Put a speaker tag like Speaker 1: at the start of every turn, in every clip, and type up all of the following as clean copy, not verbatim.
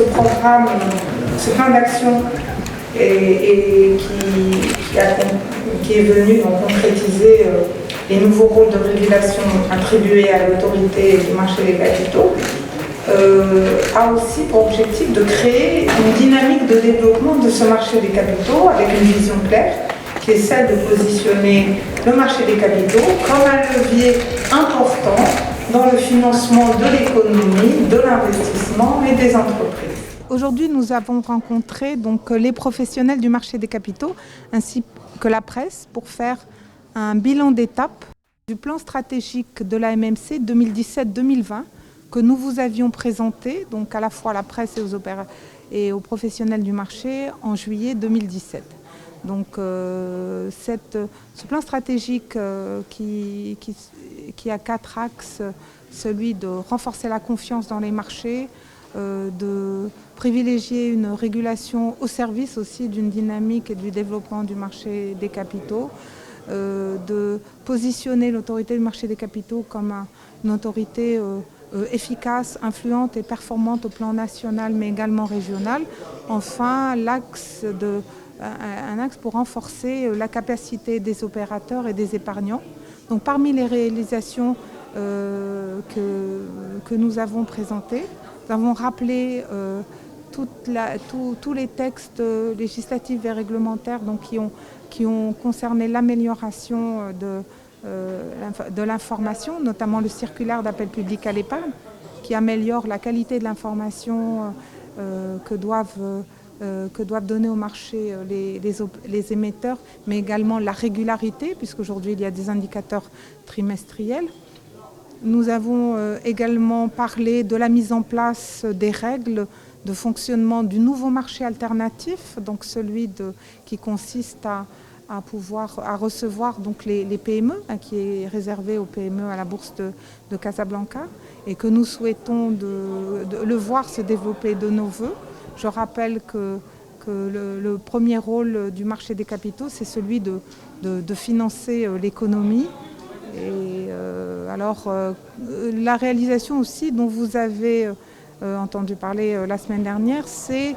Speaker 1: ce programme, ce plan d'action qui est venu donc, concrétiser les nouveaux rôles de régulation attribués à l'autorité du marché des capitaux, a aussi pour objectif de créer une dynamique de développement de ce marché des capitaux avec une vision claire, qui est celle de positionner le marché des capitaux comme un levier important dans le financement de l'économie, de l'investissement et des entreprises.
Speaker 2: Aujourd'hui, nous avons rencontré donc, les professionnels du marché des capitaux ainsi que la presse pour faire un bilan d'étape du plan stratégique de la MMC 2017-2020 que nous vous avions présenté donc à la fois à la presse et aux professionnels du marché en juillet 2017. Donc ce plan stratégique qui a 4 axes, celui de renforcer la confiance dans les marchés, de privilégier une régulation au service aussi d'une dynamique et du développement du marché des capitaux, de positionner l'autorité du marché des capitaux comme une autorité efficace, influente et performante au plan national mais également régional. Enfin, un axe pour renforcer la capacité des opérateurs et des épargnants. Donc, parmi les réalisations que nous avons présentées, nous avons rappelé tous les textes législatifs et réglementaires donc, qui ont concerné l'amélioration de l'information, notamment le circulaire d'appel public à l'épargne, qui améliore la qualité de l'information que doivent donner au marché les émetteurs, mais également la régularité, puisqu'aujourd'hui il y a des indicateurs trimestriels. Nous avons également parlé de la mise en place des règles de fonctionnement du nouveau marché alternatif, donc celui qui consiste à recevoir donc les PME, qui est réservé aux PME à la bourse de Casablanca, et que nous souhaitons de le voir se développer de nos voeux. Je rappelle que le premier rôle du marché des capitaux, c'est celui de financer l'économie. Et la réalisation aussi dont vous avez entendu parler la semaine dernière, c'est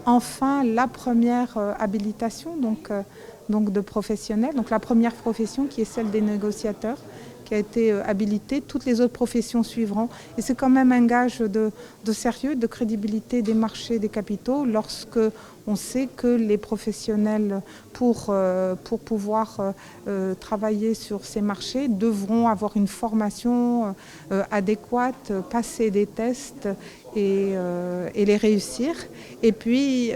Speaker 2: enfin la première habilitation donc de professionnels, donc la première profession qui est celle des négociateurs, qui a été habilitée, toutes les autres professions suivront. Et c'est quand même un gage de sérieux, de crédibilité des marchés des capitaux lorsque on sait que les professionnels, pour pouvoir travailler sur ces marchés, devront avoir une formation adéquate, passer des tests et les réussir. Et puis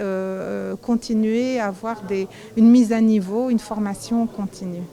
Speaker 2: continuer à avoir une mise à niveau, une formation continue.